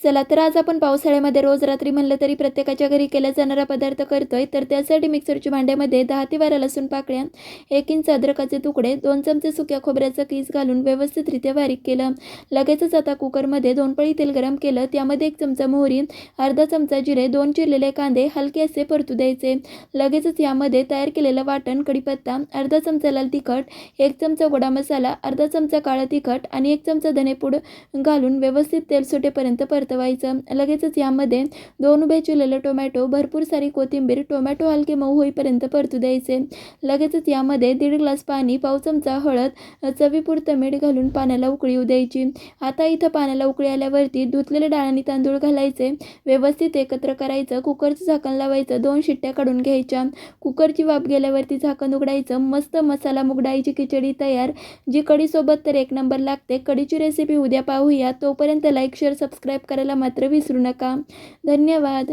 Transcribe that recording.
चला तर आज आपण पावसाळ्यामध्ये रोज रात्री म्हणलं तरी प्रत्येकाच्या घरी केला जाणारा पदार्थ करतोय. तर त्यासाठी मिक्सरच्या भांड्यामध्ये 10 ते 12 लसूण पाकळ्या, 1 इंच अद्रकाचे तुकडे, 2 चमचे सुक्या खोबऱ्याचा कीस घालून व्यवस्थितरित्या बारीक केलं. लगेचच आता कुकरमध्ये 2 पळी तेल गरम केलं. त्यामध्ये 1 चमचा मोहरी, अर्धा चमचा जिरे, 2 चिरलेले कांदे हलके असे परतू द्यायचे. लगेचच यामध्ये तयार केलेलं वाटण, कढीपत्ता, अर्धा चमचा लाल तिखट, 1 चमचा गोडा मसाला, अर्धा चमचा काळं तिखट आणि 1 चमचा धनेपूड घालून व्यवस्थित तेल सुटेपर्यंत परतवायचं. लगेचच यामध्ये 2 उभे चिरलेले टोमॅटो, भरपूर सारी कोथिंबीर, टोमॅटो हलके मऊ होईपर्यंत परतू द्यायचे. लगेचच यामध्ये 1.5 ग्लास पाणी, पाव चमचा हळद, चवीपुरतं मीठ घालून पाण्याला उकळी येऊ द्यायची. आता इथं पाण्याला उकळी आल्यावरती धुतलेले डाळ आणि तांदूळ घालायचे. व्यवस्थित एकत्र करायचं. कुकरचं झाकण लावायचं. 2 शिट्ट्या काढून घ्यायच्या. कुकरची वाफ गेल्यावरती झाकण उघडायचं. मस्त मसाला मूग डाळीची खिचडी तयार, जी कढीसोबत तर एक नंबर लागते. कढीची रेसिपी उद्या पाहूया. तोपर्यंत लाईक, शेअर, सबस्क्राईब करायला मात्र विसरू नका. धन्यवाद.